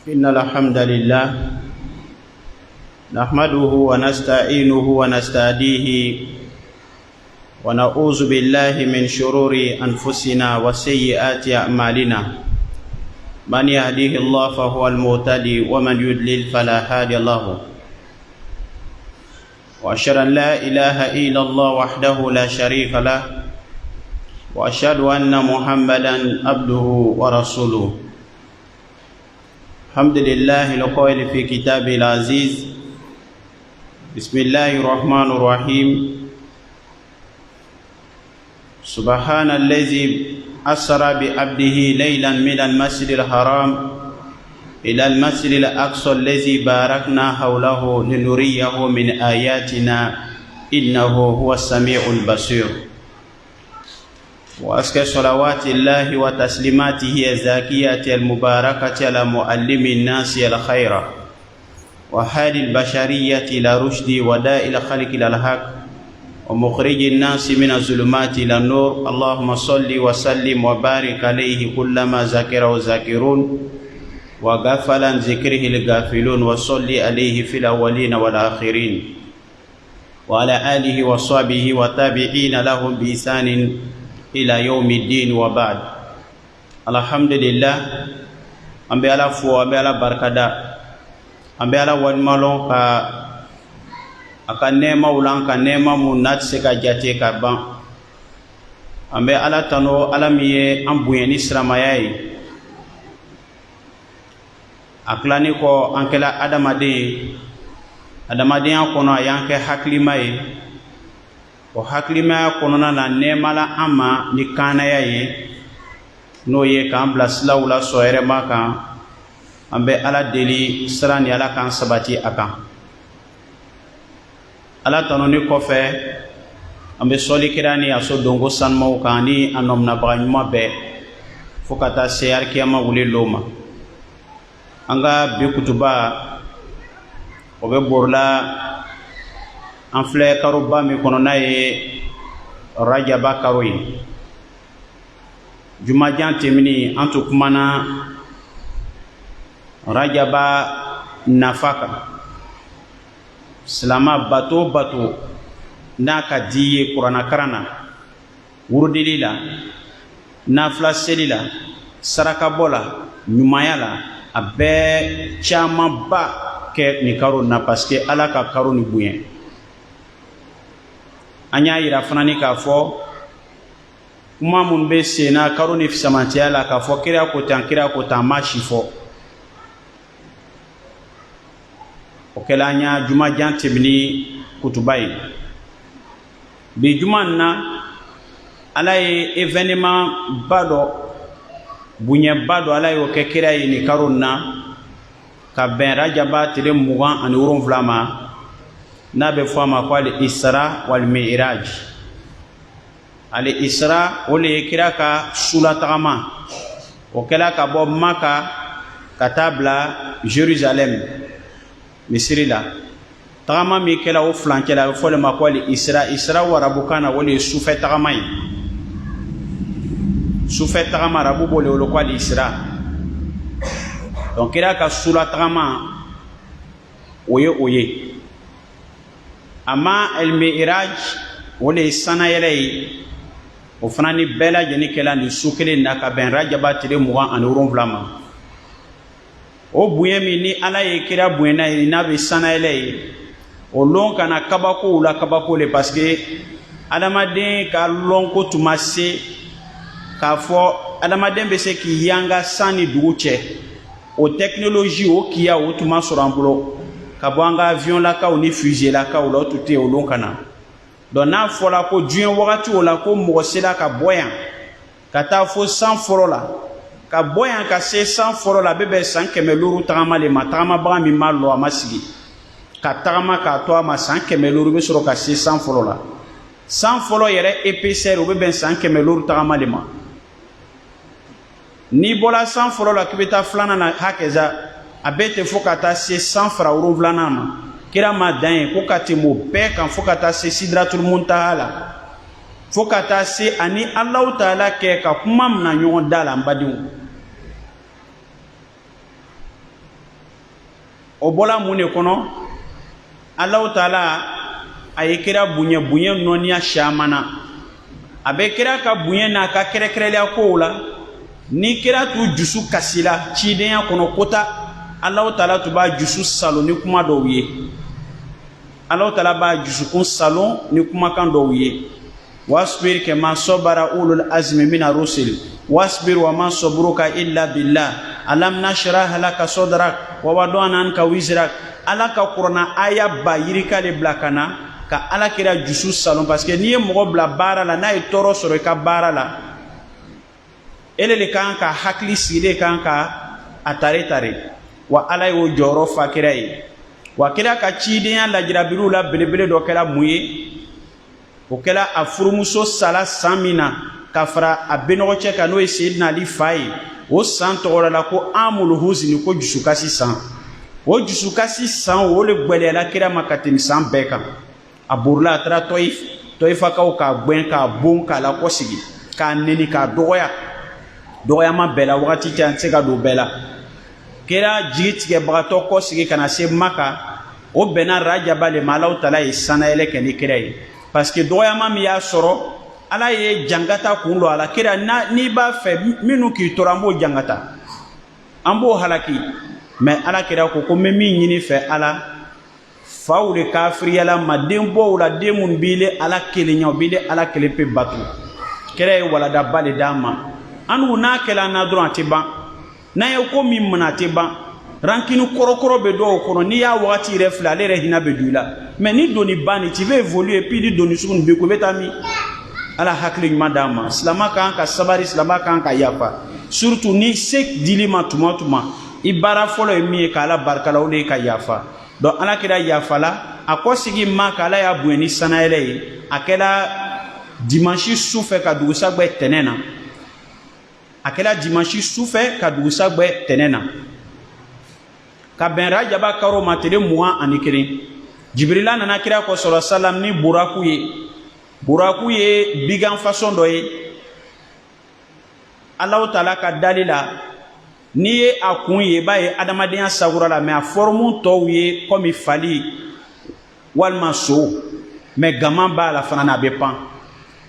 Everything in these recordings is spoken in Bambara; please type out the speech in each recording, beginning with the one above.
إن الحمد لله نحمده ونستعينه ونستهديه ونعوذ بالله من شرور أنفسنا وسيئات أعمالنا من يهديه الله فهو المهتدي ومن يضلل فلا هادي له وأشهد أن لا إله إلا الله وحده لا شريك له وأشهد أن محمدا عبده ورسوله الحمد لله القائل في كتابه العزيز بسم الله الرحمن الرحيم سبحان الذي أسرى بعبده ليلا من المسجد الحرام إلى المسجد الأقصى الذي باركنا حوله لنريه من آياتنا إنه هو السميع البصير وأزكى صلوات الله وتسليماته الزاكية المباركة على معلم الناس الخير وهادي البشرية إلى رشد وداء الخلق إلى الحق ومخرج الناس من الظلمات إلى النور اللهم صل وسلم وبارك عليه كلما ذكره الذاكرون وغفل عن ذكره الغافلون وصل عليه في الأولين والآخرين وعلى آله وصحبه وتابعين لهم بإحسان إلى يوم الدين وبعد الحمد لله أمبي على فو أمبي على بركة أمبي على ودمالون aka nema ulan ka nema mun nat se ka jate ka ban ambe ala tano ala miye ambuyeni siramaya ye aklani ko ankela adamadenya kono ayanke haklima ye o haklima kono na nema la ama ni kanaya ye no ye kan bla silawla soyere maka ambe ala deli sirani ala kan sabati akan ala tanoni kɔfɛ an bɛ sɔli kira ni a so donko sanumaw kan ni a nɔminabaga ɲuman bɛɛ fo ka taa se alikiyama wulilo ma an ka bi kutuba o bɛ borila an filɛ karoba min kɔnɔ n'a ye rajaba karo ye jumajan tɛmɛni an tun kumana rajaba nafa kan silama bato n'a ka di ye kuranna karan na wurudili la nafila seli la sarakabɔ la ɲumanya la a bɛɛ camanba kɛ nin karo na parce que ala ka karo ni bonya an y'a yira fana ni k'a fɔ kuma minnu bɛ sen na karo ni fisamantiya la k'a fɔ kira ko tan an m'a si fɔ o kɛla an y'a jumajan tɛmɛni kutuba ye bi juma na ala ye événement ba dɔ bonyaba dɔ ala y'o kɛ kira ye nin karo na ka bɛn rajaba tile 27 ma n'a bɛ fɔ a ma ko al isra wal mi'raj al isra o le ye kira ka sulatagama o kɛla ka bɔ maka ka taa bila Jérusalem misiri la tagama min kɛla o filancɛ la a bɛ fɔ le ma ko isra warabukan na o le ye sufɛ tagama ye sufɛ tagama arabu b'o le wele ko isra donc kira ka sula tagama o ye ama el mi'raj o le ye sanayɛlɛ ye o fana ni bɛɛ lajɛlen kɛla nin su kelen na ka bɛn rajaba tile 27 ma o bonya min ni ala ye kira bonyana ye n'a bɛ sanayɛlɛ ye o lɔn kana kabako la kabako le parce que adamaden ka lɔn ko tuma se k'a fɔ adamaden bɛ se k'i yanga san ni dugu cɛ o technologie o kiya o tuma sɔrɔ an bolo ka bɔ an ka avion lakaw ni fusée lakaw la o tun tɛ o lɔn kana donc n'a fɔra ko diɲɛ wagati o la ko mɔgɔ sera ka bɔ yan ka taa fo san fɔlɔ la ka bɔ yan ka se san fɔlɔ la a bɛ bɛn san 500 tagama le ma tagamabaga min ma lɔ a ma sigi ka tagama k'a to a ma san 500 bɛ sɔrɔ ka se san fɔlɔ la san fɔlɔ yɛrɛ épaisseur o bɛ bɛn san 500 tagama le ma n'i bɔra san fɔlɔ la k'i bɛ taa filanan na hakɛza a bɛɛ tɛ fo ka taa se san fara 7 ma kira ma dan ye ko ka tɛmɛ o bɛɛ kan fo ka taa se sidratul muntaha la fo ka taa se ani Allahu taala kɛ ka kuma mina ɲɔgɔn da la n badenw o bɔla mun de kɔnɔ Allahu Taala a ye kira bonya bonya nɔniya caman na a bɛ kira ka bonya n'a ka kɛrɛkɛrɛnya kow la ni kira t'u jusu kasi la cidenya kɔnɔ kota Allahu Taala tun b'a jusu salon ni kuma dɔw ye Allahu Taala b'a jusukun salon ni kumakan dɔw ye wasbir kama sabara ulul azmi mina rusul wasbir wa ma sabruka illa billah alam nashrah laka sadrak wa wada'na anka wizrak ala ka Qur'ana aya ba yirika le bila kana ka ala kira jusu salon parce que ni ye mɔgɔ bila baara la n'a ye tɔɔrɔ sɔrɔ i ka baara la ele le kan ka hakili sigi kan ka a tare wa ala y'o jɔyɔrɔ fa kira ye wa kira ka cidenya lajarabiru la belebele dɔ kɛra mun ye o kɛra a furumuso sala san min na ka fara a benɔgɔ cɛ kan n'o ye Seydina Ali fa ye o san tɔgɔla ko amul huzni ko jusukasi san o jusukasi san o le gwɛlɛyala kira ma ka tɛmɛ san bɛɛ kan a borila a taara tɔyifakaw k'a gwɛn k'a bon k'a lakɔsigi k'a neni k'a dɔgɔya dɔgɔyama bɛɛ la wagati tɛ an tɛ se ka don bɛɛ la kira jigi tigɛbagatɔ kɔsigi ka na se Maka o bɛnna Rajaba le ma Allahu Taala ye sanayɛlɛ kɛ ni kira ye parce que dɔgɔyama min y'a sɔrɔ ala ye jangata kun don a la kira n'i b'a fɛ minnu k'i tɔɔrɔ an b'o jangata an b'o halaki mais ala kira ko n bɛ min ɲini fɛ ala faw de kafiriyala ma den bɔw la den minnu b'i le ala kelen ɲɛ u b'i le ala kelen pe bato kira ye waladaba le d'a ma an dun n'a kɛla an na dɔrɔn a tɛ ban n'an ye ko min mana a tɛ ban rankini kɔrɔkɔrɔ bɛ dɔw kɔnɔ n'i y'a wagati yɛrɛ filɛ ale yɛrɛ hinɛ bɛ don i la mais ni doni banni tu vas évoluer puis ni doni sugu nin bɛ ko i bɛ taa min ala hakili ɲuman d'a ma silama kan ka sabari silama kan ka yafa surtout ni se dili ma tuma o tuma i baara fɔlɔ ye min ye k'ala barika la o de ye ka yafa donc ala kɛra yafa la a kɔsigi ma k'ala y'a bonya ni sanayɛlɛ ye a kɛra dimanche sufɛ ka dugusa gbɛ tɛnɛn na a kɛra dimanche sufɛ ka dugusa gbɛ tɛnɛn na ka bɛn Rajaba karo ma tile 21 Jibrila nana kira ko sɔrɔ salam ni buraku ye bigan façon dɔ ye Allahu Taala ka dali la n'i ye a kun ye i b'a ye adamadenya sagura la mais a forme tɔw ye comme fali walima so mais gama b'a la fana a bɛ pan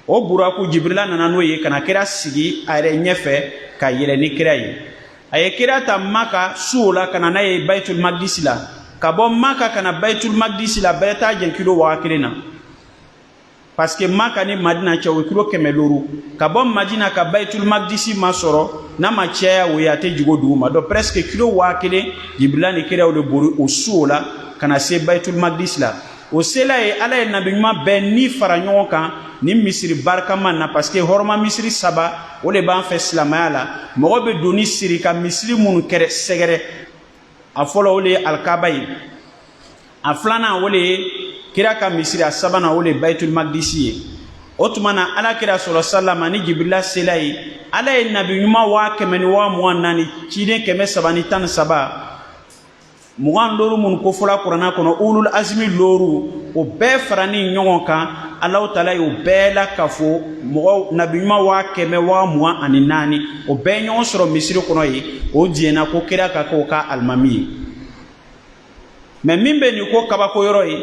o buraku Jibrila nana n'o ye kana kira sigi a yɛrɛ ɲɛfɛ ka yɛlɛ ni kira ye a ye kira ta Maka su o la kana n'a ye Baitul Maqdis la ka bɔ Maka kana Baitul Maqdis la bɛɛ t'a jɛn kilo 1000 na parce que Maka ni Madina cɛ o ye kilo 500 ka bɔ Madina ka Baitul Maqdis ma sɔrɔ n'a ma cɛya o ye a tɛ jugo dugu ma donc presque kilo 1000 Jibrila ni kira o de bori o su o la kana se Baitul Maqdis la o sela ye ala ye nabi ɲuman bɛɛ ni fara ɲɔgɔn kan ni misiri barikama na parce que hɔrɔma misiri 3 o de b'an fɛ silamaya la mɔgɔ bɛ don ni siri ka misiri minnu kɛrɛ sɛgɛrɛ a fɔlɔ o le ye alikaba ye a filanan o le ye kira ka misiri a sabanan o le ye Baitul Maqdis ye o tuma na ala kira sɔrɔ salama ni Jibrila sela ye ala ye nabi ɲuman 124 ciden 313 mugan loru mun ko fɔla kuranna kɔnɔ ulul azmi loru o bɛɛ fara ni ɲɔgɔn kan Allahu Taala y'o bɛɛ la ka fɔ mɔgɔ nabi ɲuman 124 o bɛɛ ɲɔgɔn sɔrɔ misiri kɔnɔ ye o diɲɛna ko kira ka k'o ka alimami ye mais min bɛ nin ko kabako yɔrɔ ye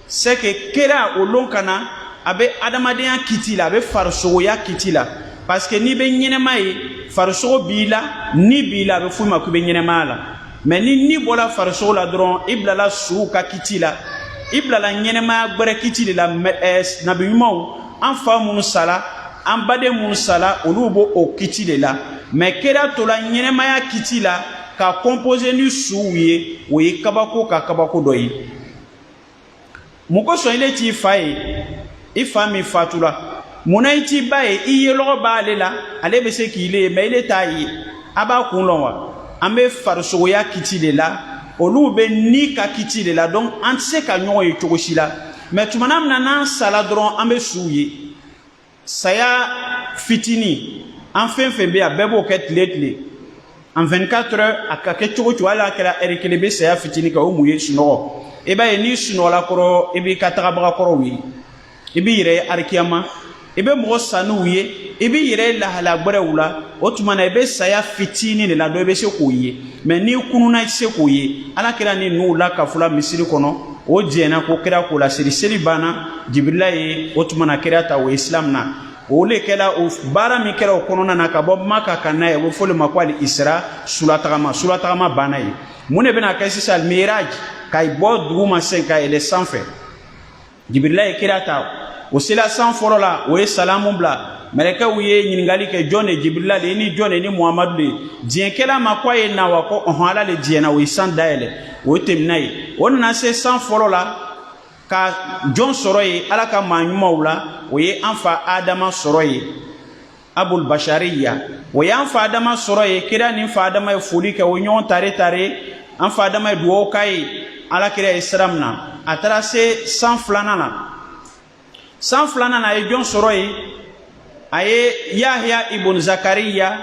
c'est que kira o lon kana a bɛ adamadenya kiti la a bɛ farisogoya kiti la parce que n'i bɛ ɲɛnɛma ye farisogo b'i la ni b'i la a bɛ f'u ma k'i bɛ ɲɛnɛmaya la mais ni bɔla farisogo la dɔrɔn i bilala suw ka kiti la i bilala ɲɛnɛmaya gbɛrɛ kiti de la nabi ɲumanw an fa minnu sala an baden minnu sala olu b'o o kiti de la mais kira tola ɲɛnɛmaya kiti la ka composer ni suw ye o ye kabako ka kabako dɔ ye mun kosɔn ile t'i fa ye i fa min fatula munna i t'i ba ye i yelɔgɔ b'ale la ale bɛ se k'i le ye mais ile t'a ye a b'a kun lɔn wa an bɛ farisogoya kiti de la olu bɛ ni ka kiti de la donc an tɛ se ka ɲɔgɔn ye cogo si la mais tumana min na n'an sala dɔrɔn an bɛ suw ye saya fitini an fɛn fɛn bɛ yan bɛɛ b'o kɛ tile en 24 heures a ka kɛ cogo cogo hali a kɛra heure 1 bɛ saya fitini kɛ o mun ye sunɔgɔ i b'a ye n'i sunɔgɔla kɔrɔ i b'i ka tagabaga kɔrɔw ye i b'i yɛrɛ ye arikiyama ibe mo sanu ye ibe yire la hala gbere wula o tuma na ibe saya fitini ne la do ibe se ko ye mais ni kununa se ko ye ala kira ni nu la ka fula misiri kono o jena ko kira ko la siri bana jibrila ye o tuma na kira ta o islam na o le kela o bara mi kera o kono na ka bo maka kana ye o fole makwali isra sulatagama bana ye mune bena kasi sal miraj kay bo duguma sen kay le sanfɛ jibrila ye kira ta o sila san fɔlɔ la o ye salamu bila mɛlɛkɛw ye ɲininkali kɛ jɔn de jibrila de ni jɔn de ni muhamadu de diɲɛkɛla ma ko a ye na wa ko ala le diɲɛna o ye san dayɛlɛ o ye tɛmina ye o nana se san fɔlɔ la ka jɔn sɔrɔ ye ala ka maa ɲumanw la o ye an fa adama sɔrɔ ye abul bashariya o ye an fa adama sɔrɔ ye kira ni fa adama ye foli kɛ o ɲɔgɔn tare an fa adama ye duwawu k'a ye ala kira ye sira min na a taara se san filanan na a ye jɔn sɔrɔ ye a ye yahya ibn zakariya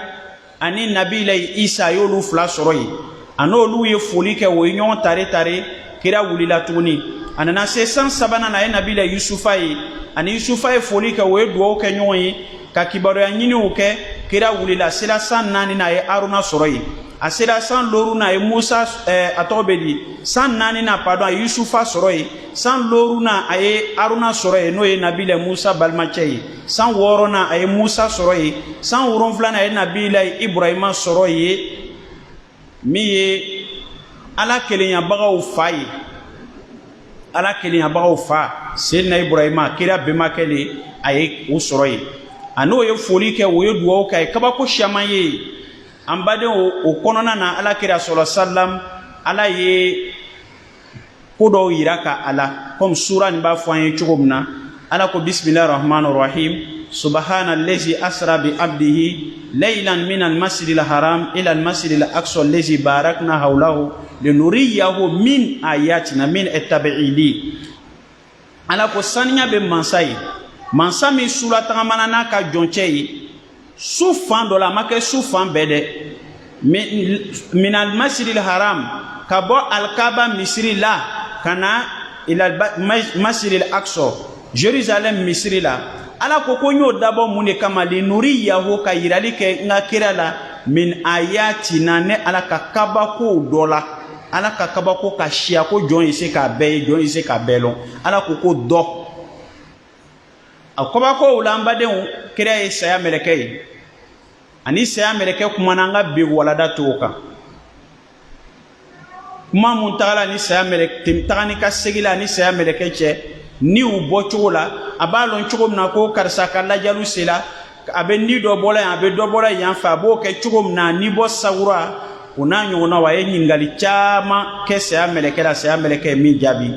ani nabilayi isa a y'olu fila sɔrɔ ye a n'olu ye foli kɛ o ye ɲɔgɔn tare kira wulila tuguni a nana se san sabanan na a ye nabilayi yusufa ye ani yusufa ye foli kɛ o ye duwawu kɛ ɲɔgɔn ye ka kibaruya ɲiniw kɛ kira wulila sera san naani na a ye haruna sɔrɔ ye a sera san loru na a ye musa a tɔgɔ bɛ di san naani na pardon a ye yusufa sɔrɔ ye san loru na a ye haruna sɔrɔ ye n'o ye nabilayi musa balimacɛ ye san wɔɔrɔ na a ye musa sɔrɔ ye san wolonwula na a ye nabilayi ibrahima sɔrɔ ye min ye ala kelenniyabagaw fa ye ala kelenniyabagaw fa seydina ibrahima kira bɛnbakɛ le a ye o sɔrɔ ye a n'o ye foli kɛ o ye duwawu kɛ a ye kabako caman ye an baden o kɔnɔna na ala kira sɔlɔ salam ala ye ko dɔw yira ka ala comme sura nin b'a fɔ an ye cogo min na ala ko bisimilahi rahmani rahim subhana allazi asra bi abdihi laylan min almasjid alharam ila almasjid alaqsa allazi barakna hawlahu linuriyahu min ayatina min at-tabi'ili ala ko saniya be mansa ye mansa min sulatamana n'a ka jɔncɛ ye su fan dɔ la a ma kɛ su fan bɛɛ dɛ min almasjid alharam ka bɔ alkaba misiri la ka na ila masjid alaqsa Jérusalem misiri la ala ko ko y'o dabɔ mun de kama linuriyahu ka yirali kɛ n ka kira la min ayatina ne ala ka kabako dɔ la ala ka kabako ka siya ko jɔn ye se k'a bɛɛ ye jɔn ye se k'a bɛɛ lɔn ala ko dɔ a kabako la an badenw kira ye saya mɛlɛkɛ ye ani saya mɛlɛkɛ kumana an ka bi walada t'o kan kuma mun tagala ni saya mɛlɛkɛ taga ni ka segin la ni saya mɛlɛkɛ cɛ ni u bɔ cogo la a b'a lɔn cogo min na ko karisa ka lajalu sera a bɛ ni dɔ bɔla yan a bɛ dɔ bɔla yan fɛ a b'o kɛ cogo min na ni bɔ sagura o n'a ɲɔgɔnnaw a ye ɲininkali caman kɛ saya mɛlɛkɛ la saya mɛlɛkɛ ye min jaabi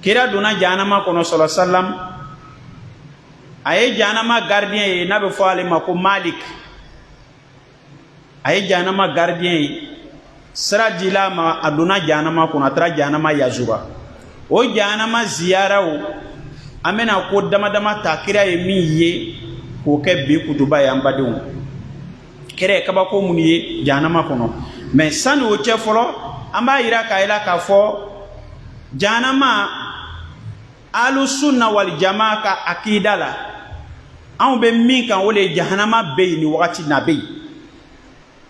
kira donna jahanama kɔnɔ sɔlɔ salam a ye jahanama gardien ye n'a bɛ fɔ ale ma ko malik a ye jahanama gardien ye sira dila ma a donna jahanama kɔnɔ a taara jahanama yazura o jahanama ziyaraw an bɛna ko dama dama ta kira ye min ye k'o kɛ bi kutuba ye an badenw kira ye kabako mun ye jahanama kɔnɔ mais sani o cɛ fɔlɔ an b'a yira k'a yira k'a fɔ jahanama alusunna wal jamaa ka akida la anw bɛ min kan o de ye jahanama bɛ yen ni wagati na bɛ yen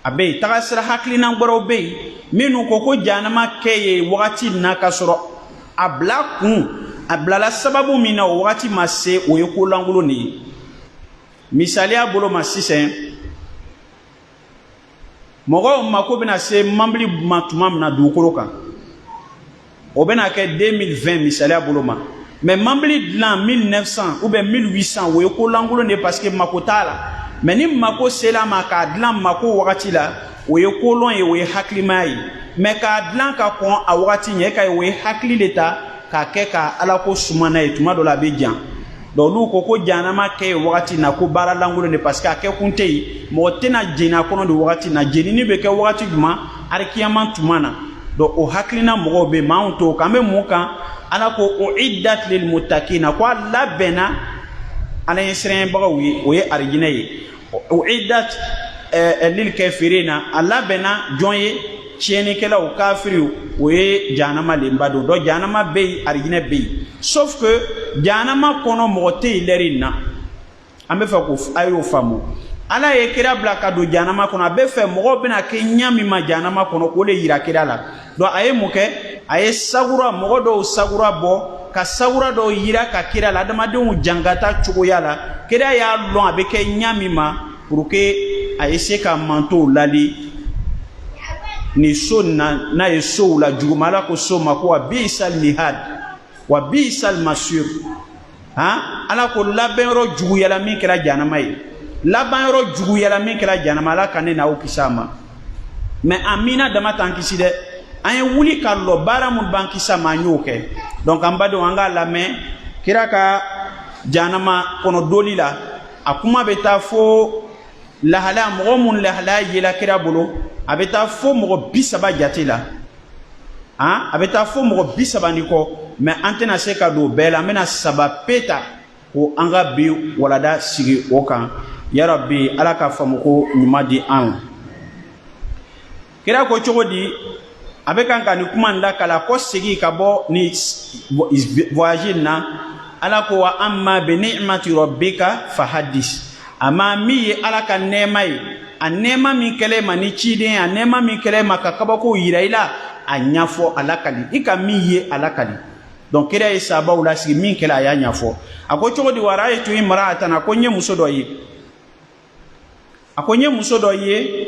a bɛ yen tagasira hakilina wɛrɛw bɛ yen minnu ko ko jahanama kɛ ye wagati na ka sɔrɔ a bila kun a bilala sababu min na o wagati ma se o ye ko lankolon de ye misaliya bolo ma sisan mɔgɔw mako bɛna se mambili ma tuma min na dugukolo kan o bɛna kɛ 2020 misaliya bolo ma mais mambili dilan 1900 ou bien 1800 o ye ko lankolon de parce que mako t'a la mais ni mako sela ma k'a dilan mako wagati la o ye kolon ye o ye hakilima ye mais k'a dilan ka kɔn a wagati ɲɛ ka ye o ye hakili de ta k'a kɛ ka ala ko sumana ye tuma dɔ la a bɛ jan donc olu ko ko jahanama kɛ ye wagati na ko baara lankolon de parce que a kɛ kun tɛ yen mɔgɔ tɛna jeni a kɔnɔ de wagati na jenini bɛ kɛ wagati jumɛn arikiyama tuma na donc o hakilina mɔgɔw bɛ yen mais anw t'o kan an bɛ mun kan ala ko uiddat lil muttaqina ko a labɛnna ala ye siranyɛbagaw ye o ye arijinɛ ye uiddat lil kafirina a labɛnna jɔn ye tiɲɛnikɛlaw kafiriw o ye jahanama lenba don donc jahanama bɛ yen arijinɛ bɛ yen sauf que janama kono mote ilerina ambe fa ko ayo famu ala ye kira bla ka do janama kono be fe mo bena ke nyami ma janama kono ko le yira kira la do aye muke aye sagura mo do sagura bo ka sagura do yira ka kira la dama de jangata chugo yala kira ya lo abe ke nyami ma pour que aye se ka manto lali ni sunna na yeso la jugumala ko soma ko bisal mihad wa bisal masir ha ala ko labenro jugu yala min kira janama yi labenro jugu yala min kira janama la kanena o kisama mais amina dama tankisi de ay wuli kallo baramun banki sama nyoke donc ambado anga lame kira ka janama kono dolila akuma beta fo lahala mo mun lahala yela kira bolo abeta fo mo bisaba jatila hein abeta fo mo bisaba niko mais antena se ka do bela mena saba peta ko anga bi walada sigi okan ya rabbi alaka famuko nyumadi an kira ko chogodi abekan kan kuma nda kala ko sigi ka bo ni voyage na alako wa amma bi ni'mati rabbika fahaddis ama mi alaka nemai anema mi kelema ni chide anema mi kelema kakabako yiraila anyafo alakali ika miye alakali donc kira isaba ula sigi min kela ya nyafo akocho di waraye tu imra'atan akonye musodo ye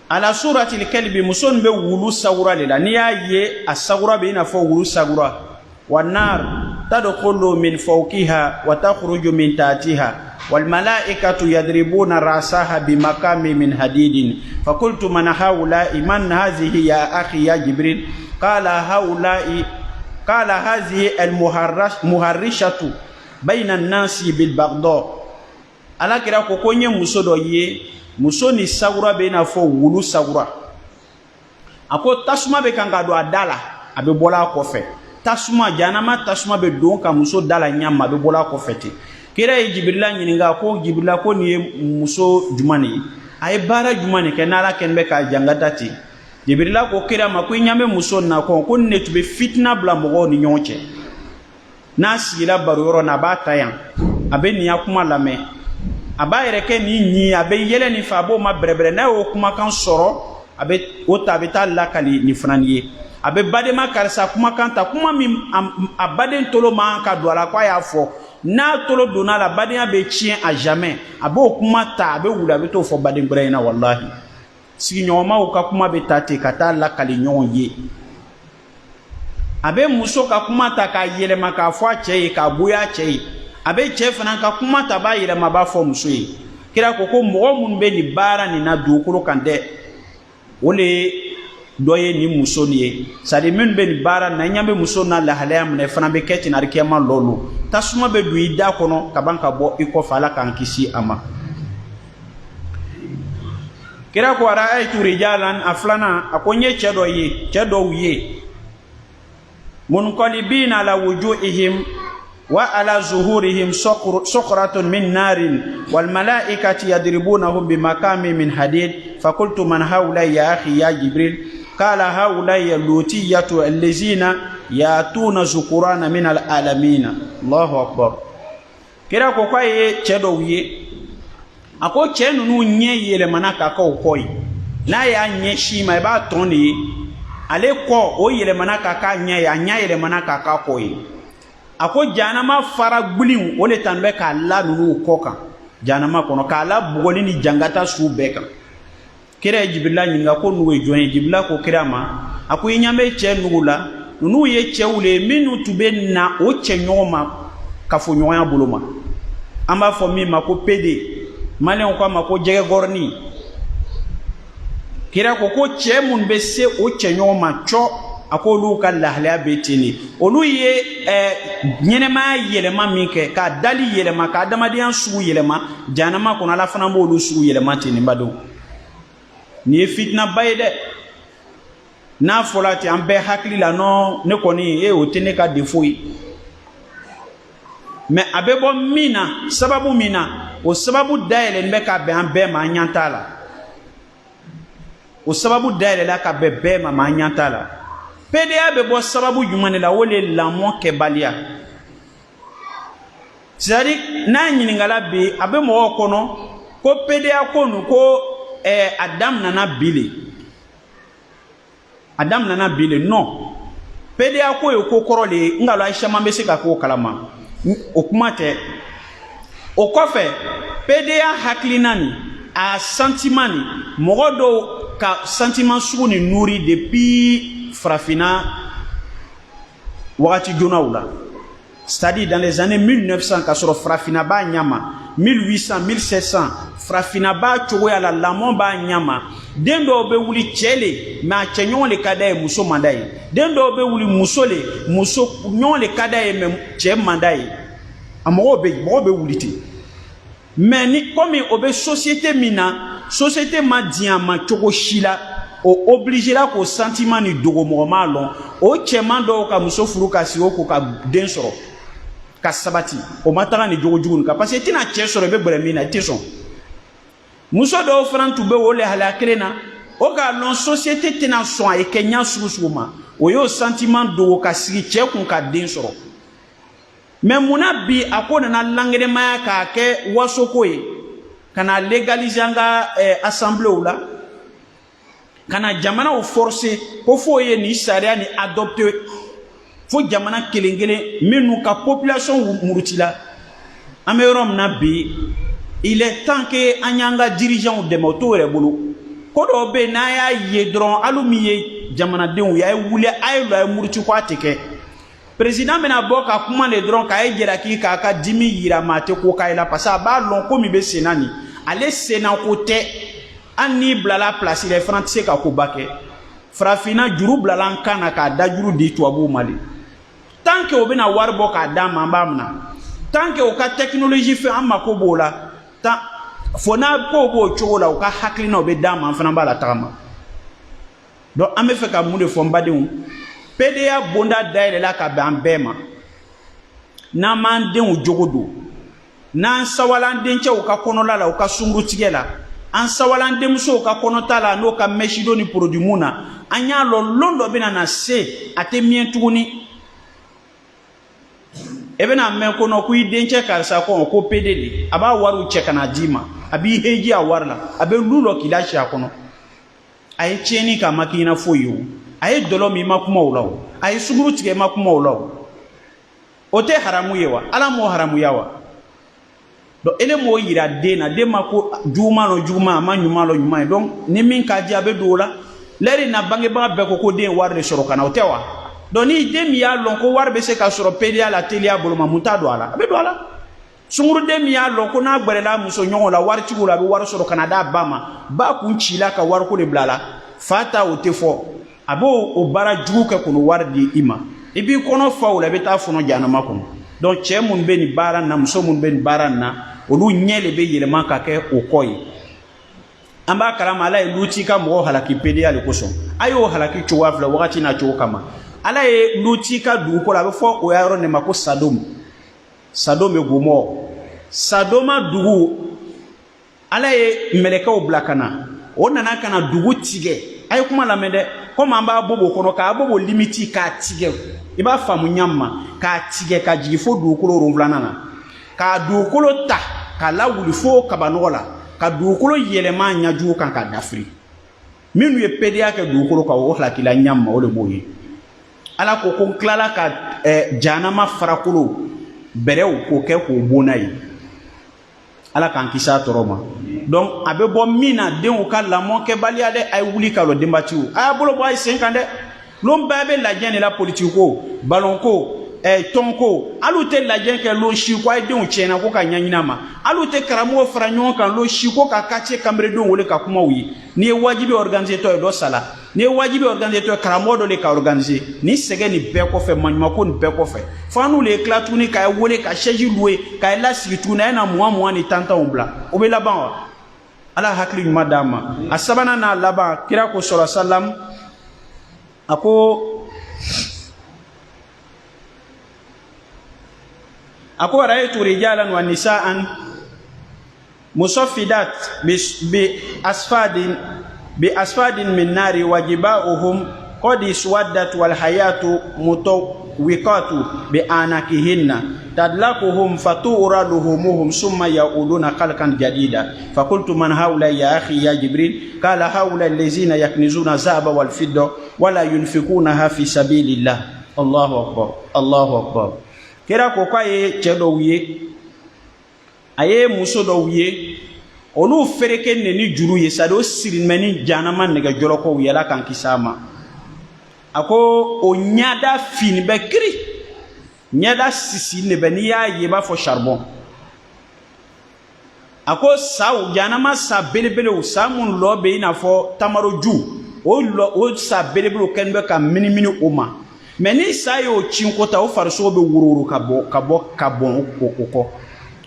ala surati al-kalbi muson be wulu sagura lela niya ye asagura be ina fo wulu sagura wanar tadkhulu min fawqiha wa takhruju min tahtiha wal malaikatu yadribuna rasaha bimakami min hadidin fakultu man haula man hadhihi ya akhi ya jibril qala hadhihi al muharrishatu bayna an-nasi bil baghdad ala kira ko konye musodo ye musoni sagura be na fo wulu sagura ako tasuma be kanga do adala abe bola ko fe tasuma janama tasuma be don ka muso dala nyama be bola ko fete kira e jibrila nyininga ko jibrila ko ni muso jumani ay bara jumani kenala kenbe ka jangatati jibrila ko kira makui nyame muso na ko ne tube fitna bla mo ni nyonche na sila baroro na batayan abe ni yakuma lame aba yereke ni nyi abe yele ni fabo ma brebre na o kuma kan soro abe o tabita lakali ni frannier abe badema karsa kuma kan ta kuma mi abaden tolo ma ka do ala kwa ya fo na tolo dona la baden be chien à jamais abe o kuma ta abe wula be to fo baden bre na wallahi sigi nyoma o ka kuma be tate kata lakali nyon ye abe muso ka kuma ta ka yele ma ka fo che ka buya che abe che fana ka kuma ta ba yele ma ba fo muso yi kira ko ko mo mun be ni bara ni na dukuro kande ole doye ni muso ni sadi men be ni bara na nyambe muso na la halayam ne fana be keti na rikema lolo tasuma be duida kono kabanka bo iko fala kan kisi ama kira ko ara ay tu rijalan aflana akonye chedo ye munqalibina ala wujuhihim wa ala zuhurihim suqratun min narin wal malaikati yadribunahum bimakami min hadid fakultu man haula ya akhi ya jibril qala haula ya lutiyatu allazina yatuna zukurana min al alamin Allahu akbar kira ko kwaye chedo wiye ako chenu nu nye yele manaka ko koyi na ya nye shima ba toni ale ko o yele manaka ka nya ya nya yele manaka ka koyi ako janama fara gbulin ole tanbe ka la nunu koka janama kono ka la bugoli ni jangata su beka kira jibrila nyinga ko nuwe joni jibrila ko kirama ako nyame che nugula nunu ye chewule minu tube na o che nyoma ka fo nyoya buluma amba fo mi mako pede male on ko mako jege gorni kira ko che mun be se o che nyoma cho akolu ka lahla betini olu ye nyenema yelema minke ka dali yelema ka damadian su yelema janama kono ala fana mo lu su yelema tini bado ni fitna bayde na folati ambe hakli la no ne koni o tene ka defoi mais abebo mina sababu mina o sababu daele mbe ka be ambe ma nyantala o sababu daele la ka be ma nyantala PDA be bo sababu jumane la wole lamon kebalia. C'est-à-dire na nyiningala be abe mo kono ko PDA ko nu ko Adam nana bile non PDA ko e ko korole ngalo Aisha mambese ka ko kalama o kuma te o kofe PDA haklinani a sentimani mogodo ka sentiment suguni nourri depuis Frafina wakati jonaoula. C'est-à-dire dans les années 1900 kasoro Frafina ba nyama 1800 1700 Frafina ba choya la lamon ba nyama dendo be wuli chele ma chenyon le kadaye muso mandaye dendo be wuli muso nyon le kadaye me che mandaye amogo be wuli ti mais ni comme obe société ma diama chogo shila o obligé la ko sentiment ni dogo mo malon o cheman do ka muso furu ka si o ko ka den soro ka sabati o matara ni jogo jugun ka parce que tina che soro be bremina tison muso do fran tube o le hala krena o ka lon société tina so e kenya susuma o yo sentiment do ka sigi che kun ka den soro mais muna bi akona na langere maya ka ke wasoko e kana légaliser nga assemblée ou là kana jamana o forcer ko foye ni sharia ni adopter fo jamana kelengele menu ka population murutila amerom na bi il est temps que anyanga dirigeant de moto rebulu ko do be na ya yedron alumiye jamana den ya wule aylo ay muruti ko ateke président mena boka kuma le dron ka ejera ki ka ka dimi yira mate ko kaila passa ba lon ko mi be senani ale sena côté ani blala place les français ka ko bake Frafina juru blala kana ka da juru di tuabu mali tant que obena warbo ka dama mbamna tant que o ka technologie fait amma ko bola ta fona ko bo chola o ka haklina obe dama fana bala tama donc ame fe ka munde fo mbadin PDA bonda daile la ka ban bema na manden jogodo na sawalanden che o ka konola la o ka sungru tigela an sawalande muso ka konotala no ka meshido ni produit muna anya lo londo bena na se ate mientuguni ebena men kono ku idenche ka sa ko PDD aba waru cheka na jima abi heji awarla abe lulo kilashi akono ay cheni ka makina foyo ay dolo mi makuma ulaw ay suguru tige makuma ulaw ote haramu yewa ala mo haramu yawa donc ele mo yira dena de mako juma ma nyuma lo nyuma donc ni min ka diabe dola leri na bange ba be ko den war le soro kana otewa donc ni dem ya lon ko war be se ka soro pedia la telia boloma muta do ala be do ala sunguru dem ya lon ko na gbere la muso nyongo la war ci la be war soro kana da bama ba ku nchila ka war ko le blala fata otefo abo o bara jugu ke ko war di ima ibi kono fawla be ta fono jana makono donc che mun be ni bara na muso mun be ni bara na olu nyele be yelema ka ke okoyi amba karama ala luti ka mo halaki PDA le koso ayo halaki chuwafla wakati na chuo kama ala luti ka du ko la be fo o yaro ne mako Sadom e gomo Sadoma dugu ala meleka o blakana o nana kana dugu tige ay kuma la mede ko mamba bobo kono ka bobo limiti ka tige iba famu nyamma ka tige ka jigi fo du ko ronflana na ka du ko ta ka la wuli fo kabanola ka du ko yelema nyaju kan ka dafri minu ye PDA ke du ko ka o la kila nyamma o le boye ala ko ko klala ka janama farakolo berew ko ke ko bonayi ala kan kisa toroma donc abe bo mina den ka lamon ke balia de ay wuli ka lo dembatiou ay bolo boy 50 de lom babe la jene la politique ko ballon ko tonko alute la jene ke lo shi ko ay den chena ko ka nyanyina ma alute karamo franyon kan lo shi ko ka kache kamre don wole ka kuma wi ni wajibi organiser to do sala ni wajibi organiser to karamo do le ka organiser ni sege ni be ko fe manuma ko ni be ko fe fanu le klatuni ka wole ka cheji loué ka la sigituna na moi ni tanta ombla o be la ban ala hakli madama asabana na laba kira ko sallallahu alaihi wasallam ako ra'aytu rijalan wa nisaan musaffidat bi asfadin min nari wajibauhum قد اسودت والحياة مطوقات بأعناقهن تدلكهم فتؤرى لحومهم ثم يعودون خلقا جديدا فقلت من هؤلاء يا أخي يا جبريل قال هؤلاء الذين يكنزون الذهب والفضة ولا ينفقونها في سبيل الله الله أكبر الله أكبر كلا كوكاي تشدويه أيه مسودويه olu fereke neni juru ye sado sirimeni janama nega joloko yela kan kisama ako o nyada fini be kri nyada sisi ne be ni ya ye ba fo charbon ako saw janama sa belebele o samun lobe ina fo tamaro ju o sa belebele ken be ka mini oma meni sayo chinkota o farso be wururu kabo ko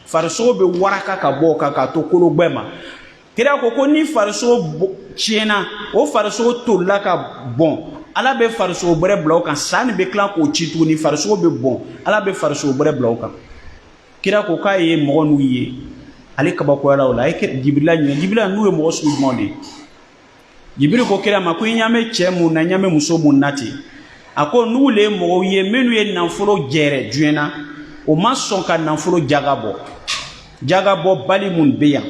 farso be waraka ka bo ka to kolo gbema kira ko ni farso chiena o farso to la ka bon ala be farso bre bloka san be clan ko chitu ni farso be bon ala be farso bre bloka kira ko kaye mo nu ye ale ka ba ko ala wala e jibrila nu e mo su monde jibril ko kira ma ko nyame chemu na nyame muso mun nati ako nu le mo ye menu ye nanfolo jere duena o ma son ka nanfolo jagabo bali mun beya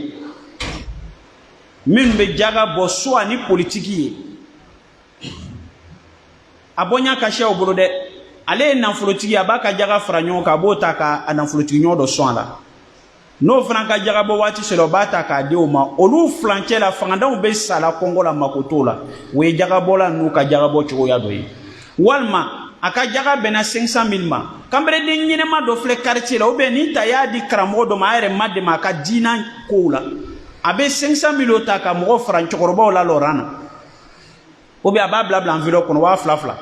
min be jagabo so ani politique abonya ka she oboro de ale nanfolo tigi abaka jaga franyo ka bota ka nanfolo tigi nyodo so ala no franka jagabo wati selo bata ka de o ma olu flanche la fanganda be sala kongo la makotola we jagabo la nu ka jagabo cho ya doyi walma aka jaga bena 500,000 ma kambre de nyinema do fle quartier la obe ni ta ya di kramo do ma ere madde ma ka dina ko la abe 500,000 otaka mo francho korba la lorana obe ababla bla envilo kono wa flafla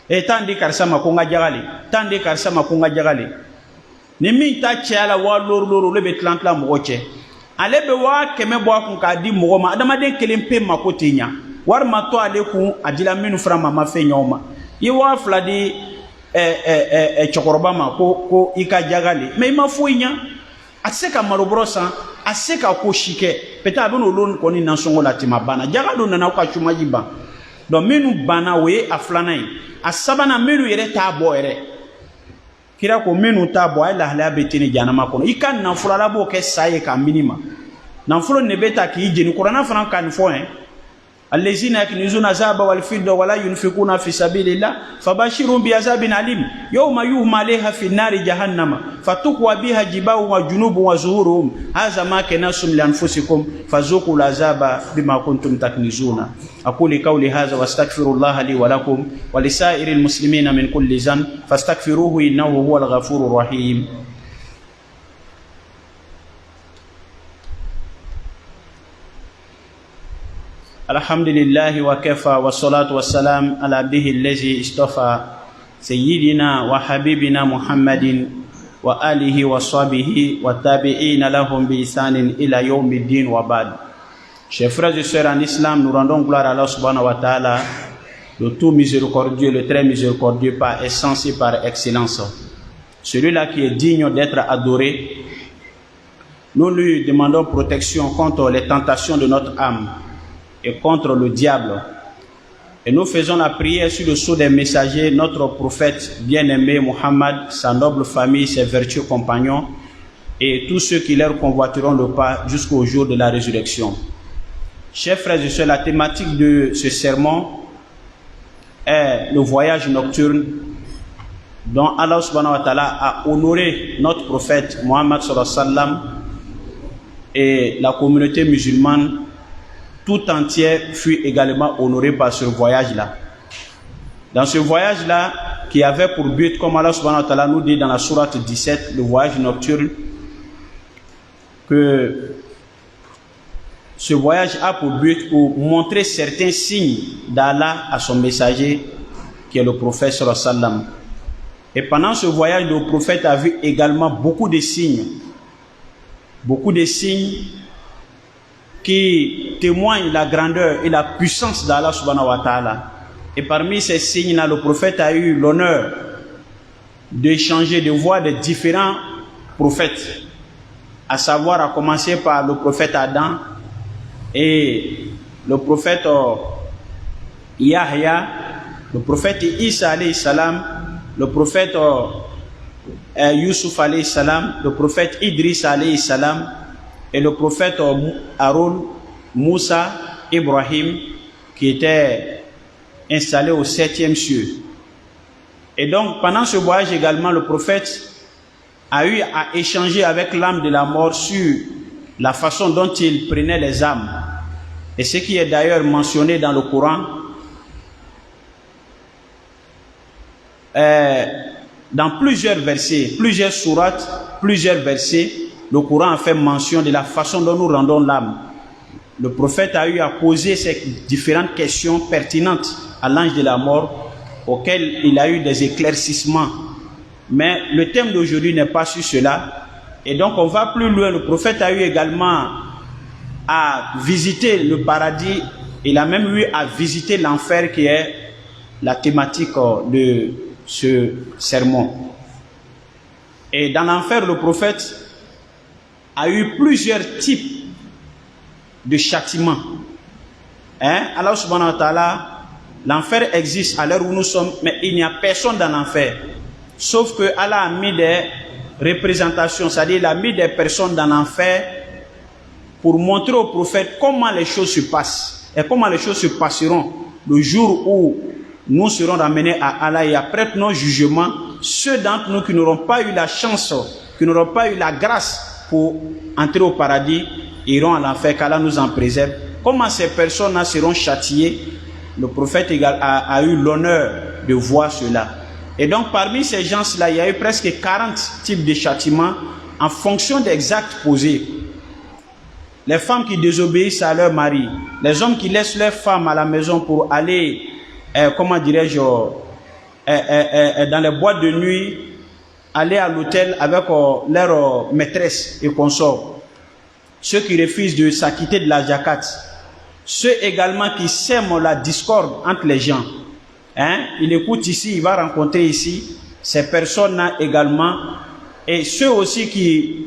e tandi karsa ma ko nga jagale tandi karsa ma ko nga jagale ni mi ta chiala wa lor le be 30 la mo che ale be wa keme bo akun ka di mo ma adama de kelempe ma ko tinya war ma to ale ku adila minu frama ma fe nyoma Iwa fladi chokoroba ma ko ika jagali mais ma foinya aseka marobrosa aseka ko shike peta abono lon koni nansongo la timabana jagalo nana ko chuma jiba do menu bana we aflanai asabana menu yere tabo ere kira ko menu tabo ay lahla betini janama kono ikan na fulala bo ke saye ka minima na fulo ne beta ki jeni qur'ana fran kan fo الذين يكنزون الذهب والفضة ولا ينفقون في سبيل الله فبشرهم بعذاب أليم يوم يهما عليها في النار جهنم فتقوى بها جباههم وجنوبهم وظهورهم هذا ما كنتم لأنفسكم فذوقوا العذاب بما كنتم تكنزون أقول قولي هذا واستغفر الله لي ولكم ولسائر المسلمين من كل ذنب فاستغفروه إنه هو الغفور الرحيم الحمد لله وكفى والصلاة والسلام على عبده الذي اصطفى سيدنا وحبيبنا محمد وآله وصحبه والتابعين لهم بإحسان إلى يوم الدين وبعد. Chers frères et sœurs en islam, nous rendons gloire à Allah subhanahu wa ta'ala, le tout miséricordieux, le très miséricordieux par essence et par excellence. Celui-là qui est digne d'être adoré. Nous lui demandons protection contre les tentations de notre âme et contre le diable. Et nous faisons la prière sur le sceau des messagers, notre prophète bien-aimé Muhammad, sa noble famille, ses vertueux compagnons et tous ceux qui leur convoiteront le pas jusqu'au jour de la résurrection. Chers frères et sœurs, la thématique de ce sermon est le voyage nocturne dont Allah subhanahu wa ta'ala a honoré notre prophète Muhammad sallallahu alayhi wa sallam et la communauté musulmane tout entière fut également honorée par ce voyage-là. Dans ce voyage-là, qui avait pour but, comme Allah subhanahu wa ta'ala nous dit dans la sourate 17, le voyage nocturne, que ce voyage a pour but pour montrer certains signes d'Allah à son messager, qui est le prophète sallallahu alayhi wa sallam. Et pendant ce voyage, le prophète a vu également beaucoup de signes qui témoignent la grandeur et la puissance d'Allah subhanahu wa ta'ala. Et parmi ces signes-là, le prophète a eu l'honneur d'échanger, de voir des différents prophètes, à savoir à commencer par le prophète Adam et le prophète Yahya le prophète Isa alayhi salam, le prophète Yusuf alayhi salam, le prophète Idris alayhi salam et le prophète Haroun, Moussa, Ibrahim qui étaient installés au 7e cieux. Et donc pendant ce voyage également, le prophète a eu à échanger avec l'âme de la mort sur la façon dont il prenait les âmes. Et ce qui est d'ailleurs mentionné dans le Coran, dans plusieurs versets, plusieurs sourates, plusieurs versets, le Coran a fait mention de la façon dont nous rendons l'âme. Le prophète a eu à poser ces différentes questions pertinentes à l'ange de la mort, auxquelles il a eu des éclaircissements. Mais le thème d'aujourd'hui n'est pas sur cela. Et donc on va plus loin. Le prophète a eu également à visiter le paradis. Il a même eu à visiter l'enfer qui est la thématique de ce sermon. Et dans l'enfer, le prophète a eu plusieurs types de châtiments. Allah subhanahu wa ta'ala, l'enfer existe à l'heure où nous sommes, mais il n'y a personne dans l'enfer. Sauf que Allah a mis des représentations, c'est-à-dire il a mis des personnes dans l'enfer pour montrer au prophète comment les choses se passent et comment les choses se passeront le jour où nous serons ramenés à Allah et après nos jugements. Ceux d'entre nous qui n'auront pas eu la chance, qui n'auront pas eu la grâce pour entrer au paradis, iront à l'enfer, qu'Allah nous en préserve. Comment ces personnes-là seront châtiées? Le prophète a eu l'honneur de voir cela. Et donc parmi ces gens-là, il y a eu presque 40 types de châtiments en fonction des actes posés. Les femmes qui désobéissent à leur mari, les hommes qui laissent leurs femmes à la maison pour aller, comment dirais-je, dans les boîtes de nuit, aller à l'hôtel avec leur maîtresse et consorts. Ceux qui refusent de s'acquitter de la zakat. Ceux également qui sèment la discorde entre les gens. Il écoute ici, il va rencontrer ici ces personnes-là également. Et ceux aussi qui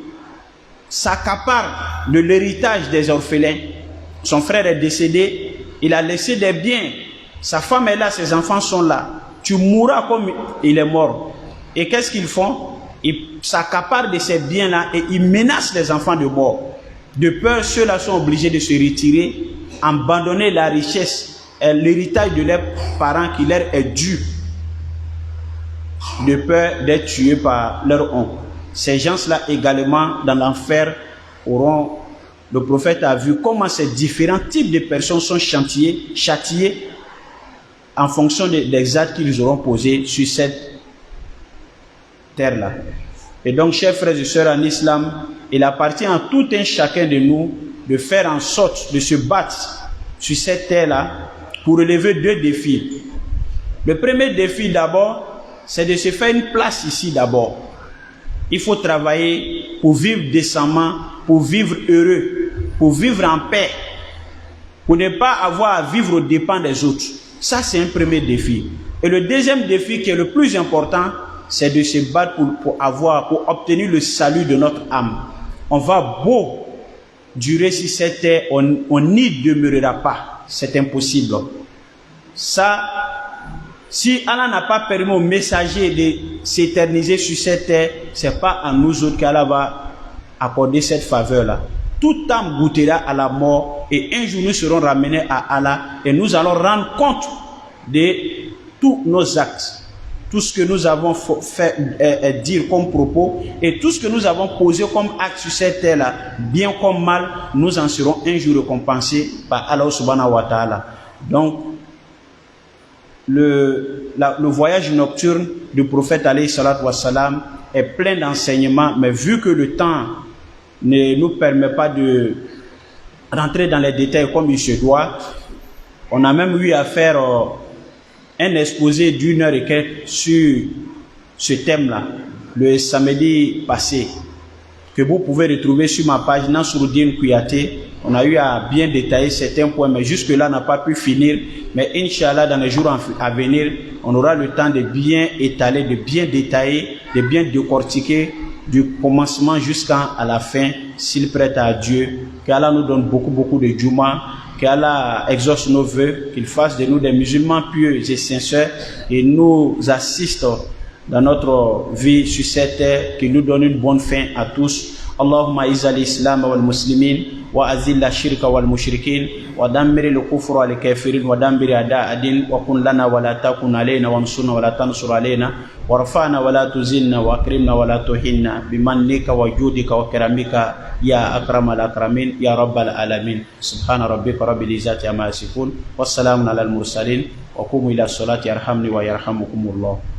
s'accaparent de l'héritage des orphelins. Son frère est décédé, il a laissé des biens. Sa femme est là, ses enfants sont là. Tu mourras comme il est mort. Et qu'est-ce qu'ils font? Ils s'accaparent de ces biens-là et ils menacent les enfants de mort. De peur, ceux-là sont obligés de se retirer, abandonner la richesse et l'héritage de leurs parents qui leur est dû, de peur d'être tués par leur oncle. Ces gens-là également dans l'enfer auront, le prophète a vu comment ces différents types de personnes sont châtiées en fonction des actes qu'ils auront posés sur cette terre-là. Et donc, chers frères et sœurs en islam, il appartient à tout un chacun de nous de faire en sorte de se battre sur cette terre-là pour relever deux défis. Le premier défi d'abord, c'est de se faire une place ici d'abord. Il faut travailler pour vivre décemment, pour vivre heureux, pour vivre en paix, pour ne pas avoir à vivre aux dépens des autres. Ça, c'est un premier défi. Et le deuxième défi qui est le plus important, c'est de se battre pour obtenir le salut de notre âme. On va beau durer sur cette terre, on n'y demeurera pas. C'est impossible. Ça, si Allah n'a pas permis aux messagers de s'éterniser sur cette terre, c'est pas à nous autres qu'Allah va accorder cette faveur-là. Toute âme goûtera à la mort et un jour nous serons ramenés à Allah et nous allons rendre compte de tous nos actes. Tout ce que nous avons fait dire comme propos et tout ce que nous avons posé comme acte sur cette terre-là, bien comme mal, nous en serons un jour récompensés par Allah subhanahu wa ta'ala. Donc, le voyage nocturne du prophète alayhi salatu wassalam est plein d'enseignements, mais vu que le temps ne nous permet pas de rentrer dans les détails comme il se doit, on a même eu à faire un exposé d'1 heure et quelques sur ce thème-là, le samedi passé, que vous pouvez retrouver sur ma page Nasruddin Kouyaté. On a eu à bien détailler certains points, mais jusque-là, on n'a pas pu finir. Mais Inch'Allah, dans les jours à venir, on aura le temps de bien étaler, de bien détailler, de bien décortiquer du commencement jusqu'à la fin, s'il prête à Dieu. Qu'Allah nous donne beaucoup de Juma, qu'Allah exauce nos vœux, qu'il fasse de nous des musulmans pieux et sincères et nous assiste dans notre vie sur cette terre, qu'il nous donne une bonne fin à tous. Allahumma izza al-islam wal muslimin wa azilla shirka wal mushrikin wa dammir al-kufra wal kafirin wa dammir a'da'ad wa kun lana wa la takun alayna wa ansurna wa la tansur alayna warfa'na wa la tuzilna wa akrimna wa la tuhinna bimannika wa judika wa karamika ya akramal akramin ya rabbal alamin. Subhana rabbika rabbil izzati amma yasifun wassalamun alal mursalin wa qumu ila salati yarhamni wa yarhamukumullah.